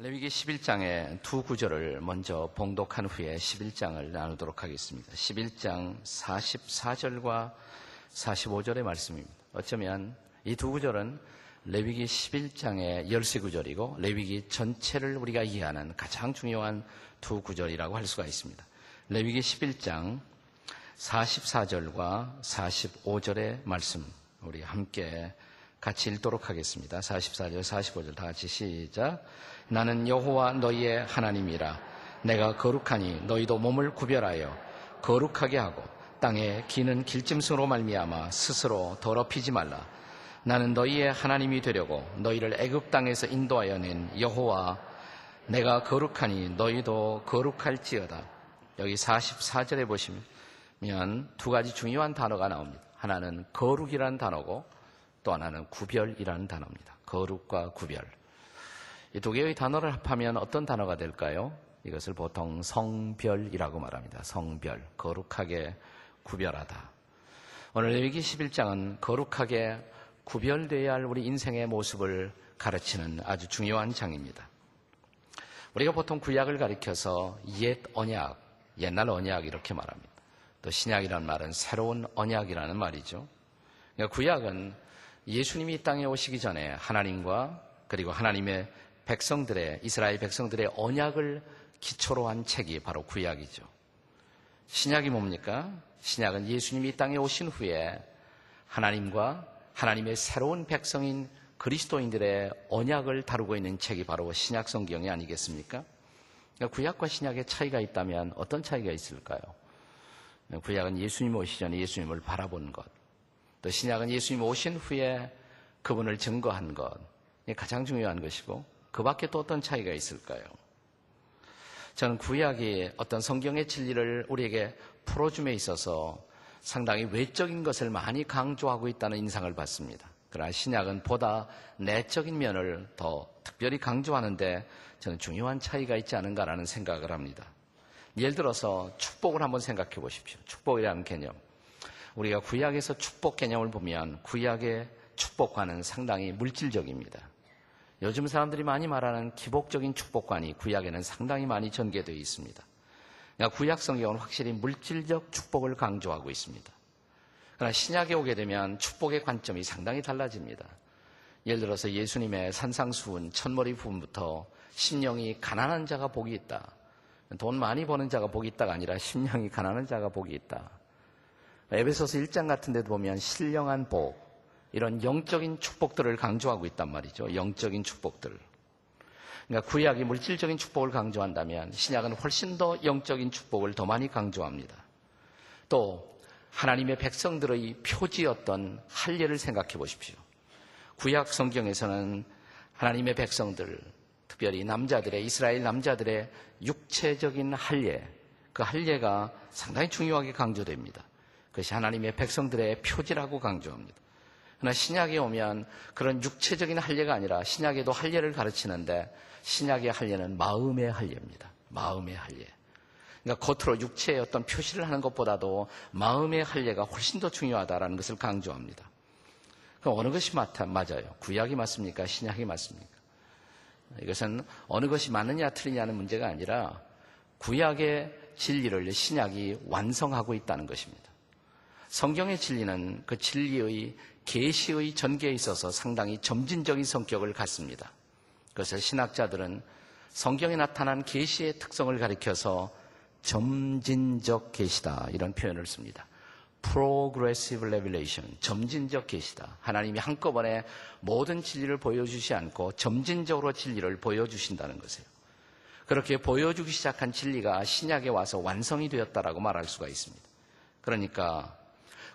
레위기 11장의 두 구절을 먼저 봉독한 후에 11장을 나누도록 하겠습니다. 11장 44절과 45절의 말씀입니다. 어쩌면 이 두 구절은 레위기 11장의 열세 구절이고 레위기 전체를 우리가 이해하는 가장 중요한 두 구절이라고 할 수가 있습니다. 레위기 11장 44절과 45절의 말씀 우리 함께 같이 읽도록 하겠습니다. 44절, 45절 다 같이 시작. 나는 여호와 너희의 하나님이라. 내가 거룩하니 너희도 몸을 구별하여 거룩하게 하고 땅에 기는 길짐승으로 말미암아 스스로 더럽히지 말라. 나는 너희의 하나님이 되려고 너희를 애굽 땅에서 인도하여 낸 여호와. 내가 거룩하니 너희도 거룩할지어다. 여기 44절에 보시면 두 가지 중요한 단어가 나옵니다. 하나는 거룩이라는 단어고 또 하나는 구별이라는 단어입니다. 거룩과 구별. 이 두 개의 단어를 합하면 어떤 단어가 될까요? 이것을 보통 성별이라고 말합니다. 성별, 거룩하게 구별하다. 오늘 레위기 11장은 거룩하게 구별되어야 할 우리 인생의 모습을 가르치는 아주 중요한 장입니다. 우리가 보통 구약을 가리켜서 옛 언약, 옛날 언약 이렇게 말합니다. 또 신약이라는 말은 새로운 언약이라는 말이죠. 그러니까 구약은 예수님이 이 땅에 오시기 전에 하나님과 그리고 하나님의 백성들의, 이스라엘 백성들의 언약을 기초로 한 책이 바로 구약이죠. 신약이 뭡니까? 신약은 예수님이 이 땅에 오신 후에 하나님과 하나님의 새로운 백성인 그리스도인들의 언약을 다루고 있는 책이 바로 신약 성경이 아니겠습니까? 그러니까 구약과 신약의 차이가 있다면 어떤 차이가 있을까요? 구약은 예수님 오시기 전에 예수님을 바라본 것, 또 신약은 예수님 오신 후에 그분을 증거한 것, 이게 가장 중요한 것이고 그 밖에 또 어떤 차이가 있을까요? 저는 구약이 어떤 성경의 진리를 우리에게 풀어줌에 있어서 상당히 외적인 것을 많이 강조하고 있다는 인상을 받습니다. 그러나 신약은 보다 내적인 면을 더 특별히 강조하는데 저는 중요한 차이가 있지 않은가라는 생각을 합니다. 예를 들어서 축복을 한번 생각해 보십시오. 축복이라는 개념. 우리가 구약에서 축복 개념을 보면 구약의 축복과는 상당히 물질적입니다. 요즘 사람들이 많이 말하는 기복적인 축복관이 구약에는 상당히 많이 전개되어 있습니다. 그러니까 구약 성경은 확실히 물질적 축복을 강조하고 있습니다. 그러나 신약에 오게 되면 축복의 관점이 상당히 달라집니다. 예를 들어서 예수님의 산상수훈, 첫머리 부분부터 심령이 가난한 자가 복이 있다. 돈 많이 버는 자가 복이 있다가 아니라 심령이 가난한 자가 복이 있다. 에베소서 1장 같은 데도 보면 신령한 복, 이런 영적인 축복들을 강조하고 있단 말이죠. 영적인 축복들. 그러니까 구약이 물질적인 축복을 강조한다면 신약은 훨씬 더 영적인 축복을 더 많이 강조합니다. 또 하나님의 백성들의 표지였던 할례를 생각해 보십시오. 구약 성경에서는 하나님의 백성들, 특별히 남자들의, 이스라엘 남자들의 육체적인 할례, 그 할례가 상당히 중요하게 강조됩니다. 그것이 하나님의 백성들의 표지라고 강조합니다. 그러나 신약에 오면 그런 육체적인 할례가 아니라 신약에도 할례를 가르치는데 신약의 할례는 마음의 할례입니다. 마음의 할례. 그러니까 겉으로 육체의 어떤 표시를 하는 것보다도 마음의 할례가 훨씬 더 중요하다라는 것을 강조합니다. 그럼 어느 것이 맞아요? 구약이 맞습니까? 신약이 맞습니까? 이것은 어느 것이 맞느냐 틀리냐는 문제가 아니라 구약의 진리를 신약이 완성하고 있다는 것입니다. 성경의 진리는 그 진리의 계시의 전개에 있어서 상당히 점진적인 성격을 갖습니다. 그래서 신학자들은 성경에 나타난 계시의 특성을 가리켜서 점진적 계시다 이런 표현을 씁니다. Progressive Revelation, 점진적 계시다. 하나님이 한꺼번에 모든 진리를 보여주지 않고 점진적으로 진리를 보여주신다는 것이에요. 그렇게 보여주기 시작한 진리가 신약에 와서 완성이 되었다라고 말할 수가 있습니다. 그러니까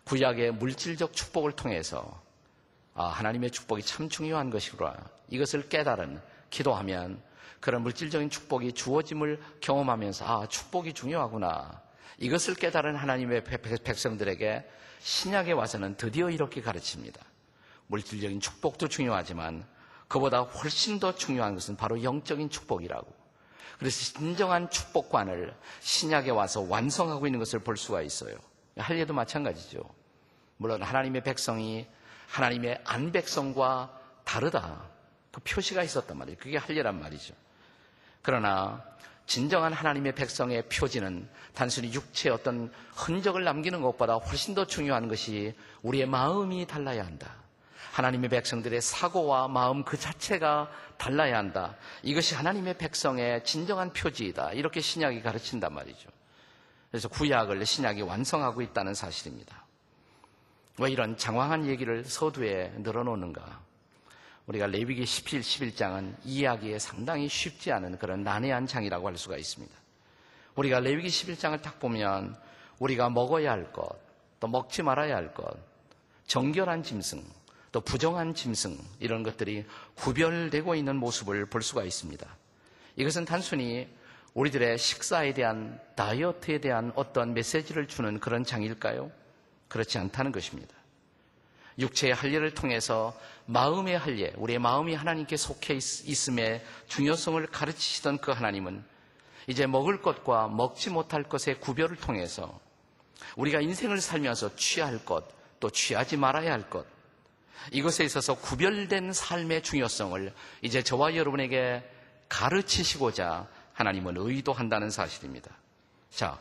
구약의 물질적 축복을 통해서 하나님의 축복이 참 중요한 것이구나. 이것을 깨달은 기도하면 그런 물질적인 축복이 주어짐을 경험하면서 축복이 중요하구나. 이것을 깨달은 하나님의 백성들에게 신약에 와서는 드디어 이렇게 가르칩니다. 물질적인 축복도 중요하지만 그보다 훨씬 더 중요한 것은 바로 영적인 축복이라고. 그래서 진정한 축복관을 신약에 와서 완성하고 있는 것을 볼 수가 있어요. 할례도 마찬가지죠. 물론 하나님의 백성이 하나님의 안 백성과 다르다. 그 표시가 있었단 말이에요. 그게 할례란 말이죠. 그러나 진정한 하나님의 백성의 표지는 단순히 육체의 어떤 흔적을 남기는 것보다 훨씬 더 중요한 것이 우리의 마음이 달라야 한다. 하나님의 백성들의 사고와 마음 그 자체가 달라야 한다. 이것이 하나님의 백성의 진정한 표지이다. 이렇게 신약이 가르친단 말이죠. 그래서 구약을 신약이 완성하고 있다는 사실입니다. 왜 이런 장황한 얘기를 서두에 늘어놓는가? 우리가 레위기 11장은 이해하기에 상당히 쉽지 않은 그런 난해한 장이라고 할 수가 있습니다. 우리가 레위기 11장을 딱 보면 우리가 먹어야 할 것, 또 먹지 말아야 할 것, 정결한 짐승, 또 부정한 짐승 이런 것들이 구별되고 있는 모습을 볼 수가 있습니다. 이것은 단순히 우리들의 식사에 대한 다이어트에 대한 어떤 메시지를 주는 그런 장일까요? 그렇지 않다는 것입니다. 육체의 할례를 통해서 마음의 할례, 우리의 마음이 하나님께 속해 있음의 중요성을 가르치시던 그 하나님은 이제 먹을 것과 먹지 못할 것의 구별을 통해서 우리가 인생을 살면서 취할 것, 또 취하지 말아야 할 것, 이것에 있어서 구별된 삶의 중요성을 이제 저와 여러분에게 가르치시고자 하나님은 의도한다는 사실입니다. 자,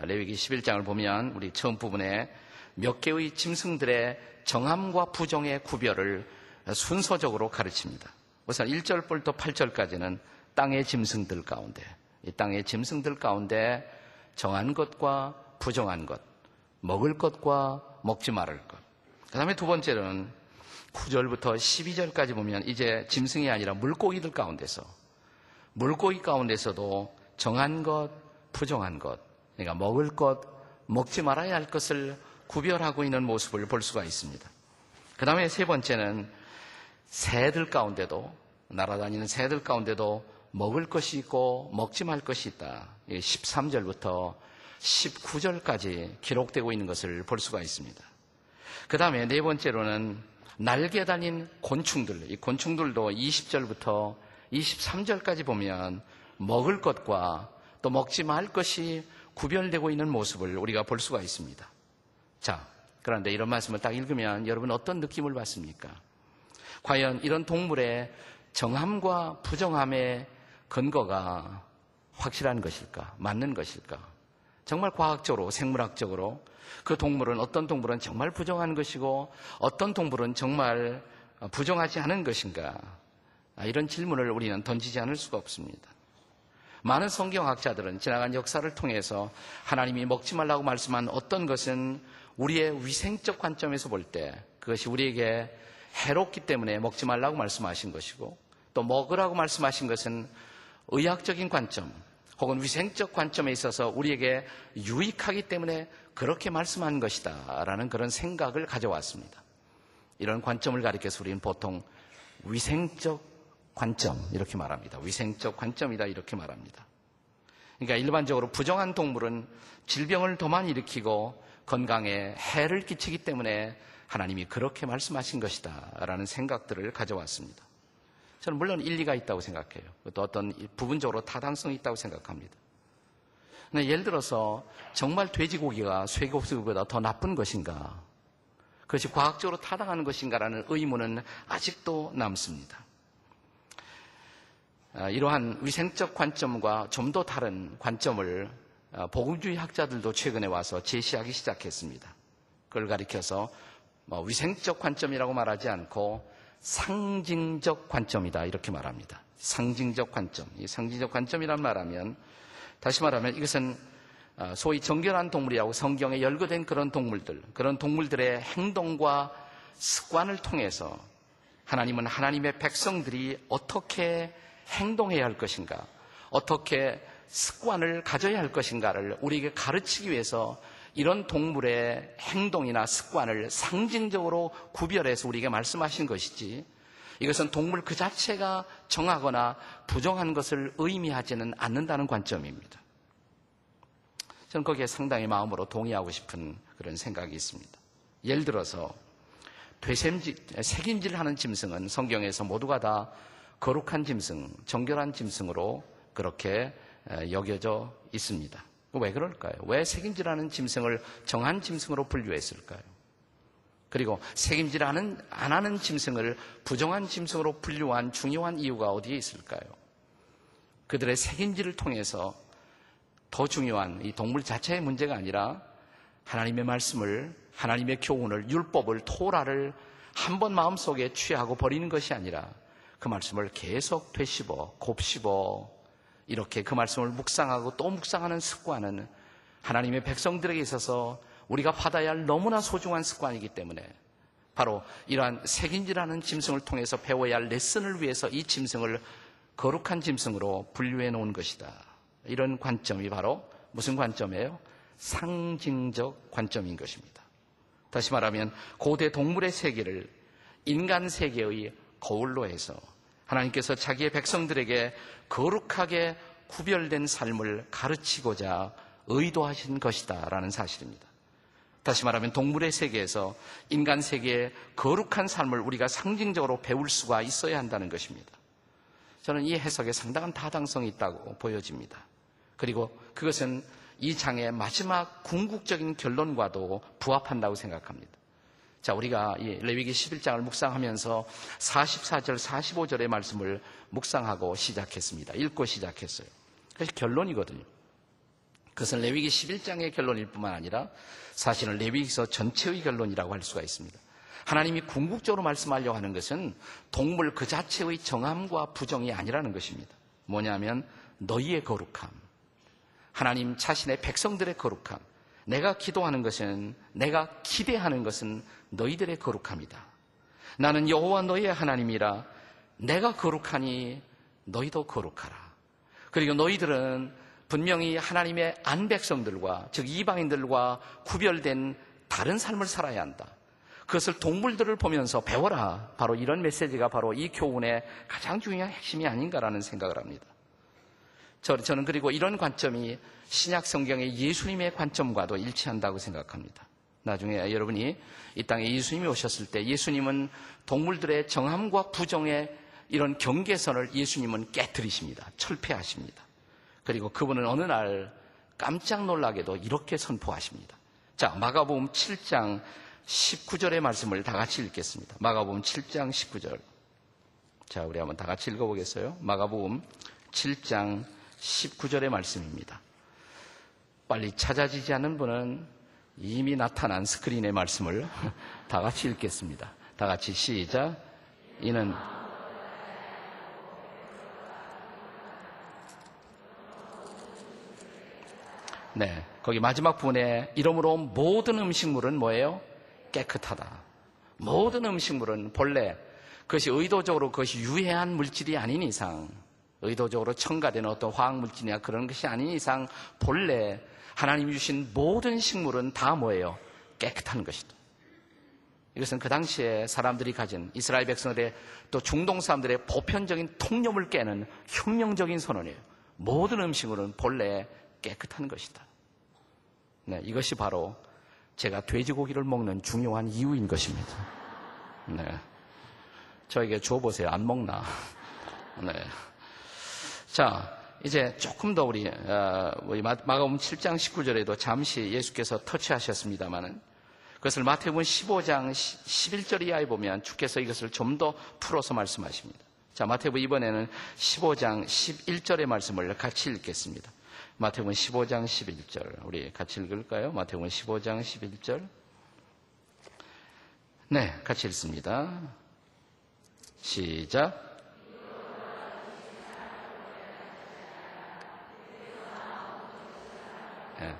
레위기 11장을 보면 우리 처음 부분에 몇 개의 짐승들의 정함과 부정의 구별을 순서적으로 가르칩니다. 우선 1절부터 8절까지는 땅의 짐승들 가운데, 이 땅의 짐승들 가운데 정한 것과 부정한 것, 먹을 것과 먹지 말을 것. 그 다음에 두 번째는 9절부터 12절까지 보면 이제 짐승이 아니라 물고기들 가운데서, 물고기 가운데서도 정한 것, 부정한 것, 그러니까 먹을 것, 먹지 말아야 할 것을 구별하고 있는 모습을 볼 수가 있습니다. 그 다음에 세 번째는 새들 가운데도, 날아다니는 새들 가운데도 먹을 것이 있고 먹지 말 것이 있다. 13절부터 19절까지 기록되고 있는 것을 볼 수가 있습니다. 그 다음에 네 번째로는 날개 달린 곤충들, 이 곤충들도 20절부터 23절까지 보면 먹을 것과 또 먹지 말 것이 구별되고 있는 모습을 우리가 볼 수가 있습니다. 자, 그런데 이런 말씀을 딱 읽으면 여러분 어떤 느낌을 받습니까? 과연 이런 동물의 정함과 부정함의 근거가 확실한 것일까? 맞는 것일까? 정말 과학적으로, 생물학적으로 그 동물은, 어떤 동물은 정말 부정한 것이고 어떤 동물은 정말 부정하지 않은 것인가? 이런 질문을 우리는 던지지 않을 수가 없습니다. 많은 성경학자들은 지나간 역사를 통해서 하나님이 먹지 말라고 말씀한 어떤 것은 우리의 위생적 관점에서 볼 때 그것이 우리에게 해롭기 때문에 먹지 말라고 말씀하신 것이고, 또 먹으라고 말씀하신 것은 의학적인 관점 혹은 위생적 관점에 있어서 우리에게 유익하기 때문에 그렇게 말씀한 것이다 라는 그런 생각을 가져왔습니다. 이런 관점을 가리켜서 우리는 보통 위생적 관점 이렇게 말합니다. 위생적 관점이다 이렇게 말합니다. 그러니까 일반적으로 부정한 동물은 질병을 더 많이 일으키고 건강에 해를 끼치기 때문에 하나님이 그렇게 말씀하신 것이다 라는 생각들을 가져왔습니다. 저는 물론 일리가 있다고 생각해요. 또 어떤 부분적으로 타당성이 있다고 생각합니다. 근데 예를 들어서 정말 돼지고기가 쇠고기보다 더 나쁜 것인가? 그것이 과학적으로 타당한 것인가라는 의문은 아직도 남습니다. 이러한 위생적 관점과 좀 더 다른 관점을 복음주의 학자들도 최근에 와서 제시하기 시작했습니다. 그걸 가리켜서 위생적 관점이라고 말하지 않고 상징적 관점이다 이렇게 말합니다. 상징적 관점. 이 상징적 관점이란 말하면, 다시 말하면 이것은 소위 정결한 동물이라고 성경에 열거된 그런 동물들, 그런 동물들의 행동과 습관을 통해서 하나님은 하나님의 백성들이 어떻게 행동해야 할 것인가, 어떻게 습관을 가져야 할 것인가를 우리에게 가르치기 위해서 이런 동물의 행동이나 습관을 상징적으로 구별해서 우리에게 말씀하신 것이지, 이것은 동물 그 자체가 정하거나 부정한 것을 의미하지는 않는다는 관점입니다. 저는 거기에 상당히 마음으로 동의하고 싶은 그런 생각이 있습니다. 예를 들어서 색임질하는 짐승은 성경에서 모두가 다 거룩한 짐승, 정결한 짐승으로 그렇게 여겨져 있습니다. 왜 그럴까요? 왜 색임질하는 짐승을 정한 짐승으로 분류했을까요? 그리고 색임질 안 하는 짐승을 부정한 짐승으로 분류한 중요한 이유가 어디에 있을까요? 그들의 색인지를 통해서 더 중요한 이 동물 자체의 문제가 아니라 하나님의 말씀을, 하나님의 교훈을, 율법을, 토라를 한 번 마음속에 취하고 버리는 것이 아니라 그 말씀을 계속 되씹어, 곱씹어 이렇게 그 말씀을 묵상하고 또 묵상하는 습관은 하나님의 백성들에게 있어서 우리가 받아야 할 너무나 소중한 습관이기 때문에 바로 이러한 색인지라는 짐승을 통해서 배워야 할 레슨을 위해서 이 짐승을 거룩한 짐승으로 분류해 놓은 것이다. 이런 관점이 바로 무슨 관점이에요? 상징적 관점인 것입니다. 다시 말하면 고대 동물의 세계를 인간 세계의 거울로 해서 하나님께서 자기의 백성들에게 거룩하게 구별된 삶을 가르치고자 의도하신 것이다 라는 사실입니다. 다시 말하면 동물의 세계에서 인간 세계의 거룩한 삶을 우리가 상징적으로 배울 수가 있어야 한다는 것입니다. 저는 이 해석에 상당한 타당성이 있다고 보여집니다. 그리고 그것은 이 장의 마지막 궁극적인 결론과도 부합한다고 생각합니다. 자, 우리가 이 레위기 11장을 묵상하면서 44절, 45절의 말씀을 묵상하고 시작했습니다. 읽고 시작했어요. 그것이 결론이거든요. 그것은 레위기 11장의 결론일 뿐만 아니라 사실은 레위기서 전체의 결론이라고 할 수가 있습니다. 하나님이 궁극적으로 말씀하려고 하는 것은 동물 그 자체의 정함과 부정이 아니라는 것입니다. 뭐냐면 너희의 거룩함, 하나님 자신의 백성들의 거룩함, 내가 기도하는 것은, 내가 기대하는 것은 너희들의 거룩함이다. 나는 여호와 너희의 하나님이라. 내가 거룩하니 너희도 거룩하라. 그리고 너희들은 분명히 하나님의 안 백성들과, 즉 이방인들과 구별된 다른 삶을 살아야 한다. 그것을 동물들을 보면서 배워라. 바로 이런 메시지가 바로 이 교훈의 가장 중요한 핵심이 아닌가라는 생각을 합니다. 저는 그리고 이런 관점이 신약 성경의 예수님의 관점과도 일치한다고 생각합니다. 나중에 여러분이 이 땅에 예수님이 오셨을 때 예수님은 동물들의 정함과 부정의 이런 경계선을 예수님은 깨뜨리십니다. 철폐하십니다. 그리고 그분은 어느 날 깜짝 놀라게도 이렇게 선포하십니다. 자, 마가복음 7장 19절의 말씀을 다 같이 읽겠습니다. 마가복음 7장 19절. 자, 우리 한번 다 같이 읽어보겠어요? 마가복음 7장 19절의 말씀입니다. 빨리 찾아지지 않는 분은 이미 나타난 스크린의 말씀을 다 같이 읽겠습니다. 다 같이 시작. 이는 네, 거기 마지막 부분에 이러므로 모든 음식물은 뭐예요? 깨끗하다. 모든 음식물은 본래 그것이 의도적으로 그것이 유해한 물질이 아닌 이상, 의도적으로 첨가된 어떤 화학물질이나 그런 것이 아닌 이상 본래 하나님이 주신 모든 식물은 다 뭐예요? 깨끗한 것이다. 이것은 그 당시에 사람들이 가진 이스라엘 백성들의 또 중동 사람들의 보편적인 통념을 깨는 혁명적인 선언이에요. 모든 음식물은 본래 깨끗한 것이다. 네, 이것이 바로 제가 돼지고기를 먹는 중요한 이유인 것입니다. 네, 저에게 줘보세요. 안 먹나? 네. 자, 이제 조금 더 우리 마가복음 7장 19절에도 잠시 예수께서 터치하셨습니다만은 그것을 마태복음 15장 11절 이하에 보면 주께서 이것을 좀 더 풀어서 말씀하십니다. 자, 마태복음 이번에는 15장 11절의 말씀을 같이 읽겠습니다. 마태복음 15장 11절 우리 같이 읽을까요? 마태복음 15장 11절. 네, 같이 읽습니다. 시작. 네.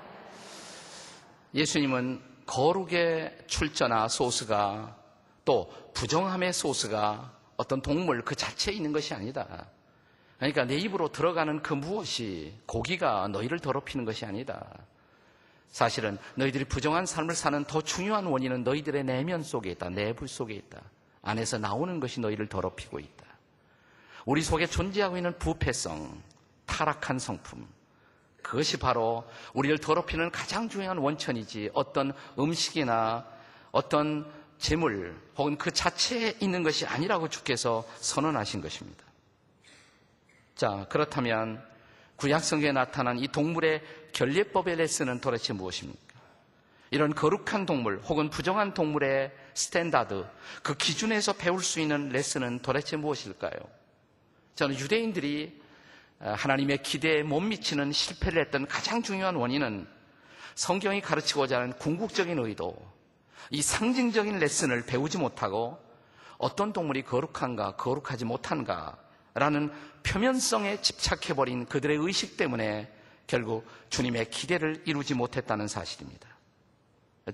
예수님은 거룩의 출처나 소스가 또 부정함의 소스가 어떤 동물 그 자체에 있는 것이 아니다. 그러니까 내 입으로 들어가는 그 무엇이 고기가 너희를 더럽히는 것이 아니다. 사실은 너희들이 부정한 삶을 사는 더 중요한 원인은 너희들의 내면 속에 있다. 내부 속에 있다. 안에서 나오는 것이 너희를 더럽히고 있다. 우리 속에 존재하고 있는 부패성, 타락한 성품, 그것이 바로 우리를 더럽히는 가장 중요한 원천이지 어떤 음식이나 어떤 재물 혹은 그 자체에 있는 것이 아니라고 주께서 선언하신 것입니다. 자, 그렇다면 구약성경에 나타난 이 동물의 결례법의 레슨은 도대체 무엇입니까? 이런 거룩한 동물 혹은 부정한 동물의 스탠다드, 그 기준에서 배울 수 있는 레슨은 도대체 무엇일까요? 저는 유대인들이 하나님의 기대에 못 미치는 실패를 했던 가장 중요한 원인은 성경이 가르치고자 하는 궁극적인 의도, 이 상징적인 레슨을 배우지 못하고 어떤 동물이 거룩한가 거룩하지 못한가 라는 표면성에 집착해버린 그들의 의식 때문에 결국 주님의 기대를 이루지 못했다는 사실입니다.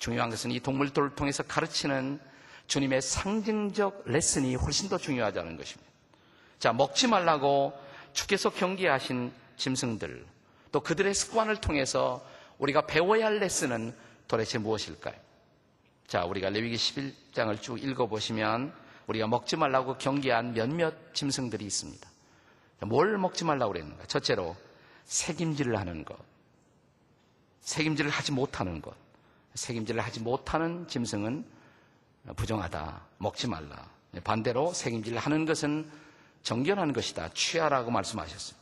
중요한 것은 이 동물들을 통해서 가르치는 주님의 상징적 레슨이 훨씬 더 중요하다는 것입니다. 자, 먹지 말라고 주께서 경계하신 짐승들, 또 그들의 습관을 통해서 우리가 배워야 할 레슨은 도대체 무엇일까요? 자, 우리가 레위기 11장을 쭉 읽어보시면 우리가 먹지 말라고 경계한 몇몇 짐승들이 있습니다. 뭘 먹지 말라고 그랬는가? 첫째로 색임질을 하는 것, 색임질을 하지 못하는 것. 색임질을 하지 못하는 짐승은 부정하다, 먹지 말라. 반대로 색임질을 하는 것은 정결한 것이다, 취하라고 말씀하셨어요.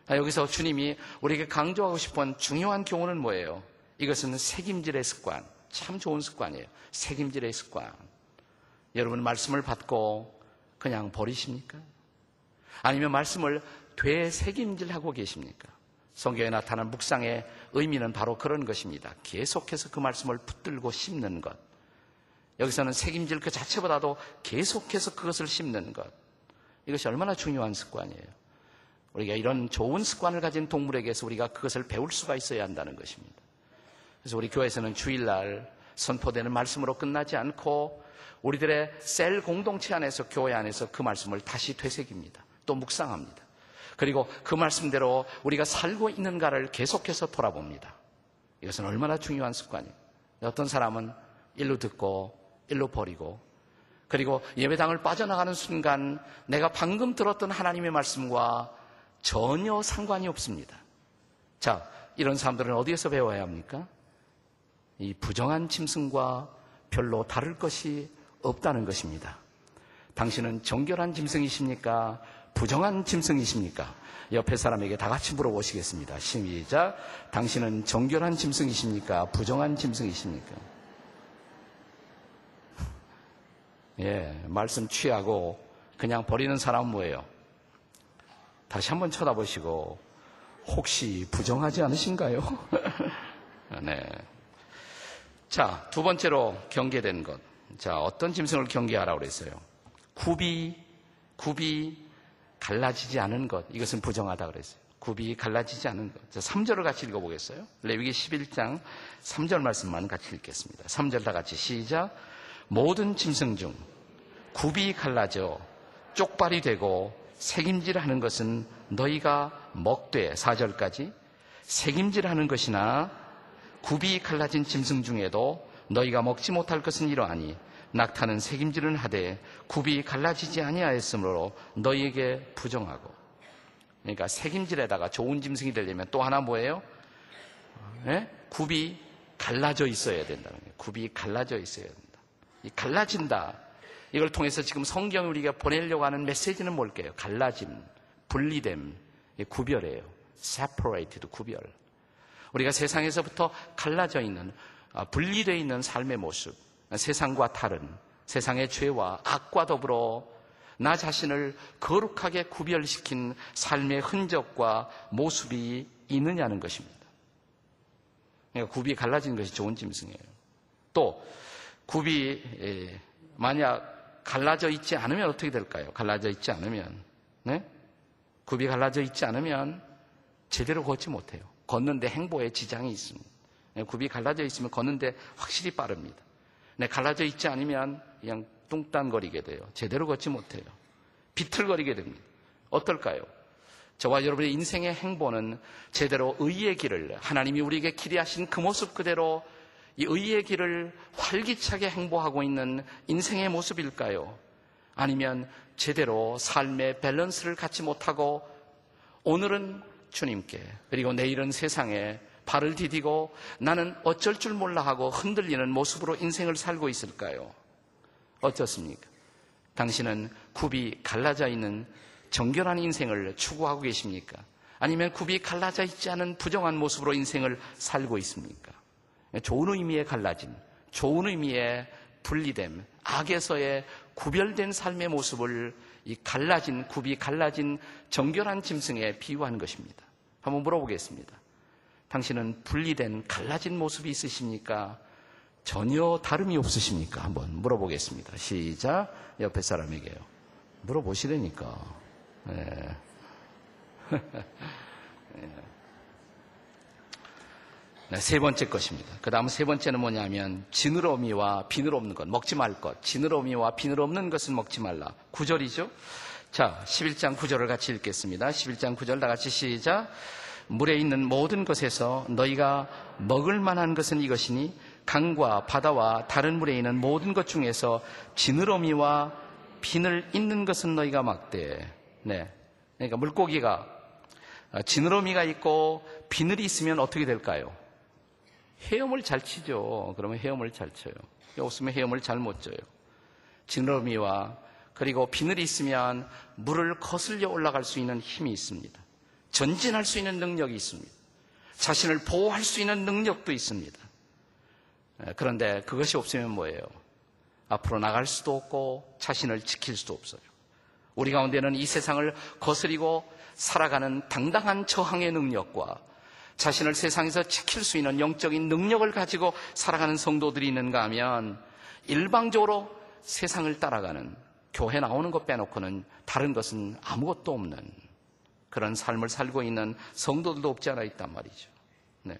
여기서 주님이 우리에게 강조하고 싶은 중요한 교훈은 뭐예요? 이것은 색임질의 습관, 참 좋은 습관이에요. 색임질의 습관. 여러분 말씀을 받고 그냥 버리십니까? 아니면 말씀을 되새김질하고 계십니까? 성경에 나타난 묵상의 의미는 바로 그런 것입니다. 계속해서 그 말씀을 붙들고 씹는 것. 여기서는 색임질 그 자체보다도 계속해서 그것을 씹는 것. 이것이 얼마나 중요한 습관이에요. 우리가 이런 좋은 습관을 가진 동물에게서 우리가 그것을 배울 수가 있어야 한다는 것입니다. 그래서 우리 교회에서는 주일날 선포되는 말씀으로 끝나지 않고 우리들의 셀 공동체 안에서, 교회 안에서 그 말씀을 다시 되새깁니다. 또 묵상합니다. 그리고 그 말씀대로 우리가 살고 있는가를 계속해서 돌아봅니다. 이것은 얼마나 중요한 습관이에요. 어떤 사람은 일로 듣고 일로 버리고, 그리고 예배당을 빠져나가는 순간 내가 방금 들었던 하나님의 말씀과 전혀 상관이 없습니다. 자, 이런 사람들은 어디에서 배워야 합니까? 이 부정한 짐승과 별로 다를 것이 없다는 것입니다. 당신은 정결한 짐승이십니까? 부정한 짐승이십니까? 옆에 사람에게 다 같이 물어보시겠습니다. 시작. 당신은 정결한 짐승이십니까? 부정한 짐승이십니까? 예, 말씀 취하고 그냥 버리는 사람은 뭐예요? 다시 한번 쳐다보시고 혹시 부정하지 않으신가요? 네. 자, 두 번째로 경계된 것. 자, 어떤 짐승을 경계하라고 그랬어요? 굽이 갈라지지 않은 것. 이것은 부정하다 그랬어요. 굽이 갈라지지 않은 것. 자, 3절을 같이 읽어보겠어요? 레위기 11장 3절 말씀만 같이 읽겠습니다. 3절 다 같이 시작. 모든 짐승 중 굽이 갈라져 쪽발이 되고 색임질하는 것은 너희가 먹되, 4절까지 색임질하는 것이나 굽이 갈라진 짐승 중에도 너희가 먹지 못할 것은 이러하니 낙타는 색임질은 하되 굽이 갈라지지 아니하였으므로 너희에게 부정하고. 그러니까 색임질에다가 좋은 짐승이 되려면 또 하나 뭐예요? 네? 굽이 갈라져 있어야 된다는 거예요. 굽이 갈라져 있어야 된다. 이 갈라진다. 이걸 통해서 지금 성경이 우리가 보내려고 하는 메시지는 뭘까요? 갈라짐, 분리됨, 구별이에요. separated, 구별. 우리가 세상에서부터 갈라져 있는, 분리되어 있는 삶의 모습, 세상과 다른, 세상의 죄와 악과 더불어 나 자신을 거룩하게 구별시킨 삶의 흔적과 모습이 있느냐는 것입니다. 그러니까 굽이 갈라진 것이 좋은 짐승이에요. 또 굽이 만약 갈라져 있지 않으면 어떻게 될까요? 갈라져 있지 않으면, 네? 굽이 갈라져 있지 않으면 제대로 걷지 못해요. 걷는데 행보에 지장이 있습니다. 굽이 갈라져 있으면 걷는데 확실히 빠릅니다. 네, 갈라져 있지 않으면 그냥 뚱딴거리게 돼요. 제대로 걷지 못해요. 비틀거리게 됩니다. 어떨까요? 저와 여러분의 인생의 행보는 제대로 의의 길을, 하나님이 우리에게 기대하신 그 모습 그대로 이 의의 길을 활기차게 행보하고 있는 인생의 모습일까요? 아니면 제대로 삶의 밸런스를 갖지 못하고 오늘은 주님께, 그리고 내일은 세상에 발을 디디고 나는 어쩔 줄 몰라 하고 흔들리는 모습으로 인생을 살고 있을까요? 어떻습니까? 당신은 굽이 갈라져 있는 정결한 인생을 추구하고 계십니까? 아니면 굽이 갈라져 있지 않은 부정한 모습으로 인생을 살고 있습니까? 좋은 의미의 갈라짐, 좋은 의미의 분리됨, 악에서의 구별된 삶의 모습을 이 갈라진, 굽이 갈라진 정결한 짐승에 비유하는 것입니다. 한번 물어보겠습니다. 당신은 분리된 갈라진 모습이 있으십니까? 전혀 다름이 없으십니까? 한번 물어보겠습니다. 시작. 옆에 사람에게요. 물어보시라니까. 네. 네, 세 번째 것입니다. 그 다음 세 번째는 뭐냐면 지느러미와 비늘 없는 것, 먹지 말 것. 지느러미와 비늘 없는 것은 먹지 말라. 9절이죠. 자, 11장 9절을 같이 읽겠습니다. 11장 9절 다 같이 시작. 물에 있는 모든 것에서 너희가 먹을 만한 것은 이것이니 강과 바다와 다른 물에 있는 모든 것 중에서 지느러미와 비늘 있는 것은 너희가 막되. 네. 그러니까 물고기가 지느러미가 있고 비늘이 있으면 어떻게 될까요? 헤엄을 잘 치죠. 그러면 헤엄을 잘 쳐요. 없으면 헤엄을 잘 못 쳐요. 지느러미와 그리고 비늘이 있으면 물을 거슬려 올라갈 수 있는 힘이 있습니다. 전진할 수 있는 능력이 있습니다. 자신을 보호할 수 있는 능력도 있습니다. 그런데 그것이 없으면 뭐예요? 앞으로 나갈 수도 없고 자신을 지킬 수도 없어요. 우리 가운데는 이 세상을 거스리고 살아가는 당당한 저항의 능력과 자신을 세상에서 지킬 수 있는 영적인 능력을 가지고 살아가는 성도들이 있는가 하면 일방적으로 세상을 따라가는, 교회 나오는 것 빼놓고는 다른 것은 아무것도 없는 그런 삶을 살고 있는 성도들도 없지 않아 있단 말이죠. 네.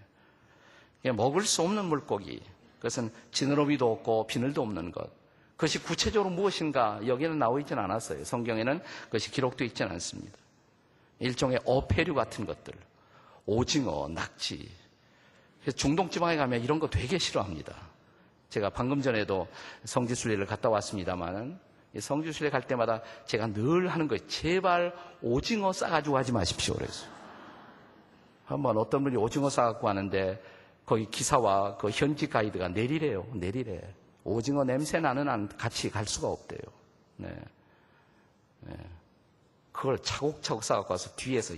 먹을 수 없는 물고기, 그것은 지느러미도 없고 비늘도 없는 것. 그것이 구체적으로 무엇인가 여기는 나와 있지는 않았어요. 성경에는 그것이 기록되어 있지는 않습니다. 일종의 어패류 같은 것들, 오징어, 낙지. 그래서 중동지방에 가면 이런 거 되게 싫어합니다. 제가 방금 전에도 성지순례를 갔다 왔습니다만 성지순례 갈 때마다 제가 늘 하는 거예요. 제발 오징어 싸가지고 가지 마십시오. 그래서 한번 어떤 분이 오징어 싸갖고 가는데 거기 기사와 그 현지 가이드가 내리래요. 내리래. 오징어 냄새 나는 한 같이 갈 수가 없대요. 네. 네. 그걸 차곡차곡 싸갖고 와서 뒤에서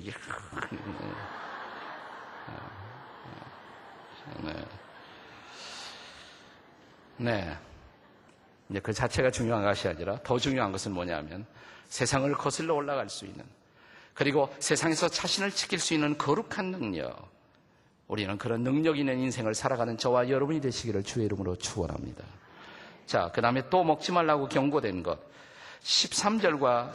네. 네. 이제 그 자체가 중요한 것이 아니라 더 중요한 것은 뭐냐면 세상을 거슬러 올라갈 수 있는, 그리고 세상에서 자신을 지킬 수 있는 거룩한 능력. 우리는 그런 능력 있는 인생을 살아가는 저와 여러분이 되시기를 주의 이름으로 축원합니다. 자, 그 다음에 또 먹지 말라고 경고된 것. 13절부터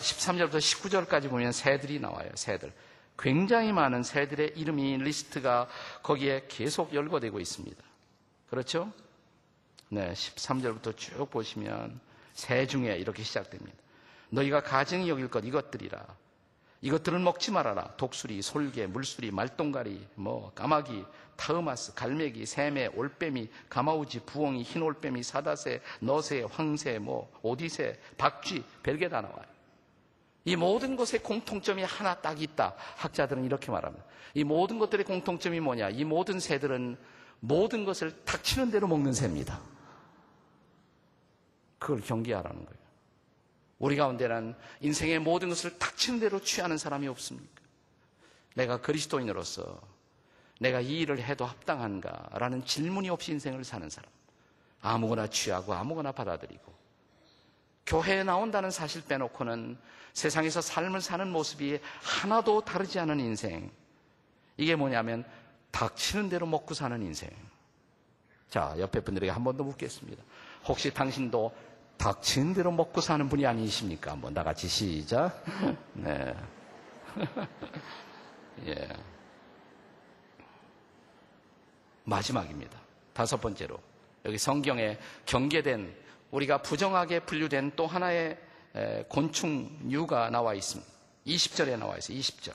19절까지 보면 새들이 나와요. 새들. 굉장히 많은 새들의 이름이 리스트가 거기에 계속 열거되고 있습니다. 그렇죠? 네, 13절부터 쭉 보시면 새 중에 이렇게 시작됩니다. 너희가 가증히 여길 것 이것들이라. 이것들은 먹지 말아라. 독수리, 솔개, 물수리, 말똥가리, 까마귀, 타흐마스, 갈매기, 새매, 올빼미, 가마우지, 부엉이, 흰올빼미, 사다새, 너새, 황새, 오디새, 박쥐, 별게 다 나와요. 이 모든 것의 공통점이 하나 딱 있다. 학자들은 이렇게 말합니다. 이 모든 것들의 공통점이 뭐냐? 이 모든 새들은 모든 것을 닥치는 대로 먹는 새입니다. 그걸 경계하라는 거예요. 우리 가운데는 인생의 모든 것을 닥치는 대로 취하는 사람이 없습니까? 내가 그리스도인으로서 내가 이 일을 해도 합당한가라는 질문이 없이 인생을 사는 사람. 아무거나 취하고 아무거나 받아들이고. 교회에 나온다는 사실 빼놓고는 세상에서 삶을 사는 모습이 하나도 다르지 않은 인생. 이게 뭐냐면 닥치는 대로 먹고 사는 인생. 자, 옆에 분들에게 한 번 더 묻겠습니다. 혹시 당신도 닥치는 대로 먹고 사는 분이 아니십니까? 한번 다 같이 시작. 네. 예. 마지막입니다. 다섯 번째로 여기 성경에 경계된, 우리가 부정하게 분류된 또 하나의 곤충류가 나와 있습니다. 20절에 나와 있어요. 20절.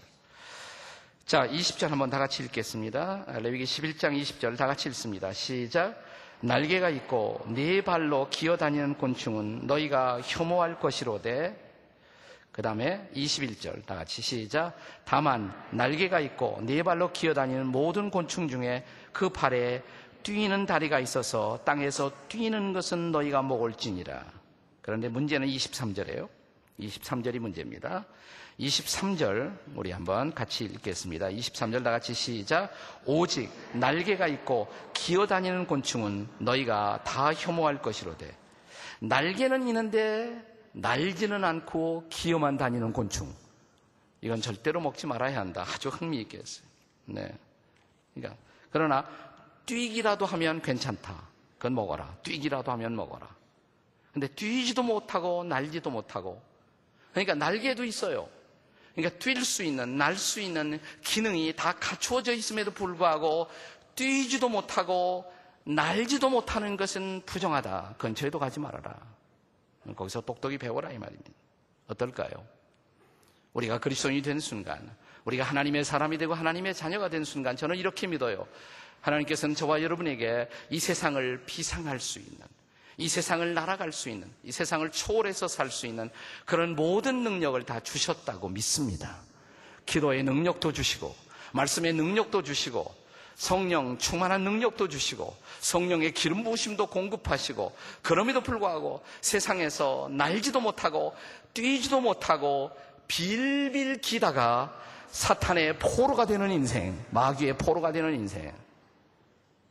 자, 20절 한번 다 같이 읽겠습니다. 레위기 11장 20절 다 같이 읽습니다. 시작. 날개가 있고 네 발로 기어다니는 곤충은 너희가 혐오할 것이로되. 그 다음에 21절 다 같이 시작. 다만 날개가 있고 네 발로 기어다니는 모든 곤충 중에 그 발에 뛰는 다리가 있어서 땅에서 뛰는 것은 너희가 먹을지니라. 그런데 문제는 23절이에요. 23절이 문제입니다. 23절 우리 한번 같이 읽겠습니다. 23절 다 같이 시작. 오직 날개가 있고 기어다니는 곤충은 너희가 다 혐오할 것이로되. 날개는 있는데 날지는 않고 기어만 다니는 곤충. 이건 절대로 먹지 말아야 한다. 아주 흥미있게 했어요. 네. 그러니까, 그러나 뛰기라도 하면 괜찮다. 그건 먹어라. 뛰기라도 하면 먹어라. 근데 뛰지도 못하고 날지도 못하고, 그러니까 날개도 있어요. 그러니까 뛸 수 있는, 날 수 있는 기능이 다 갖추어져 있음에도 불구하고 뛰지도 못하고 날지도 못하는 것은 부정하다. 근처에도 가지 말아라. 거기서 똑똑히 배워라 이 말입니다. 어떨까요? 우리가 그리스도인이 된 순간, 우리가 하나님의 사람이 되고 하나님의 자녀가 된 순간, 저는 이렇게 믿어요. 하나님께서는 저와 여러분에게 이 세상을 비상할 수 있는, 이 세상을 날아갈 수 있는, 이 세상을 초월해서 살 수 있는 그런 모든 능력을 다 주셨다고 믿습니다. 기도의 능력도 주시고, 말씀의 능력도 주시고, 성령 충만한 능력도 주시고, 성령의 기름 부으심도 공급하시고, 그럼에도 불구하고 세상에서 날지도 못하고 뛰지도 못하고 빌빌 기다가 사탄의 포로가 되는 인생, 마귀의 포로가 되는 인생.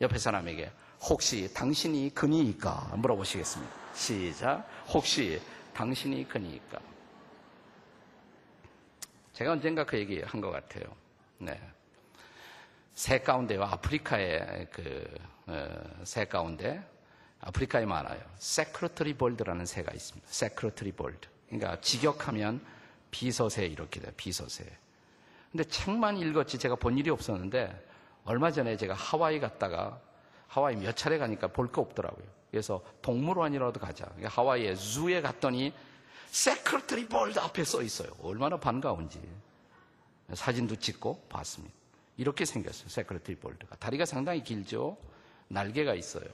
옆에 사람에게 혹시 당신이 그니이까 물어보시겠습니다. 시작. 혹시 당신이 그니이까. 제가 언젠가 그 얘기 한 것 같아요. 네. 새 가운데와 아프리카의 새 가운데, 아프리카에 많아요. 세크러터리 볼드라는 새가 있습니다. 세크러터리 볼드. 그러니까 직역하면 비서새 이렇게 돼요. 비서새. 근데 책만 읽었지 제가 본 일이 없었는데, 얼마 전에 제가 하와이 갔다가, 하와이 몇 차례 가니까 볼 거 없더라고요. 그래서 동물원이라도 가자. 하와이에 주에 갔더니 세크러터리 볼드 앞에 써 있어요. 얼마나 반가운지. 사진도 찍고 봤습니다. 이렇게 생겼어요. 세크러터리 볼드가. 다리가 상당히 길죠. 날개가 있어요.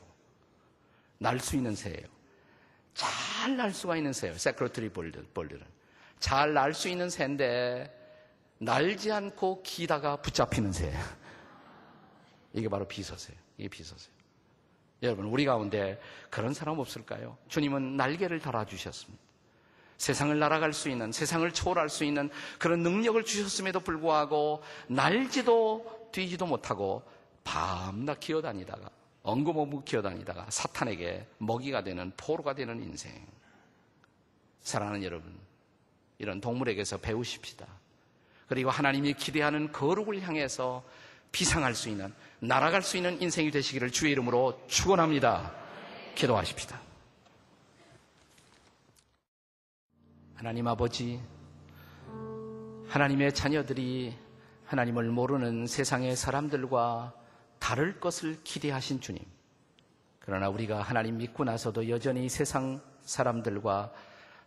날 수 있는 새예요. 잘 날 수가 있는 새예요. 세크러터리 볼드는. 잘 날 수 있는 새인데 날지 않고 기다가 붙잡히는 새예요. 이게 바로 비서새예요. 이게 비서새예요. 여러분, 우리 가운데 그런 사람 없을까요? 주님은 날개를 달아주셨습니다. 세상을 날아갈 수 있는, 세상을 초월할 수 있는 그런 능력을 주셨음에도 불구하고 날지도 뛰지도 못하고 밤낮 기어다니다가, 엉금엉금 기어다니다가 사탄에게 먹이가 되는, 포로가 되는 인생. 사랑하는 여러분, 이런 동물에게서 배우십시다. 그리고 하나님이 기대하는 거룩을 향해서 비상할 수 있는, 날아갈 수 있는 인생이 되시기를 주의 이름으로 축원합니다. 기도하십시다. 하나님 아버지, 하나님의 자녀들이 하나님을 모르는 세상의 사람들과 다를 것을 기대하신 주님. 그러나 우리가 하나님 믿고 나서도 여전히 세상 사람들과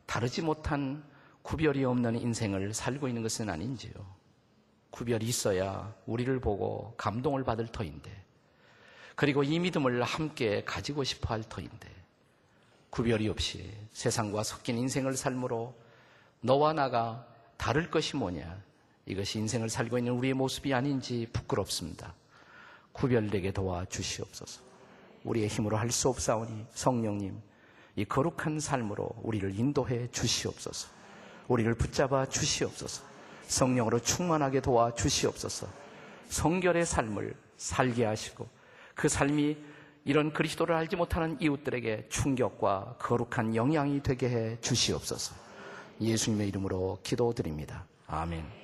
다르지 못한 구별이 없는 인생을 살고 있는 것은 아닌지요. 구별이 있어야 우리를 보고 감동을 받을 터인데, 그리고 이 믿음을 함께 가지고 싶어 할 터인데, 구별이 없이 세상과 섞인 인생을 삶으로 너와 나가 다를 것이 뭐냐, 이것이 인생을 살고 있는 우리의 모습이 아닌지 부끄럽습니다. 구별되게 도와주시옵소서. 우리의 힘으로 할 수 없사오니 성령님, 이 거룩한 삶으로 우리를 인도해 주시옵소서. 우리를 붙잡아 주시옵소서. 성령으로 충만하게 도와주시옵소서. 성결의 삶을 살게 하시고 그 삶이 이런 그리스도를 알지 못하는 이웃들에게 충격과 거룩한 영향이 되게 해 주시옵소서. 예수님의 이름으로 기도드립니다. 아멘.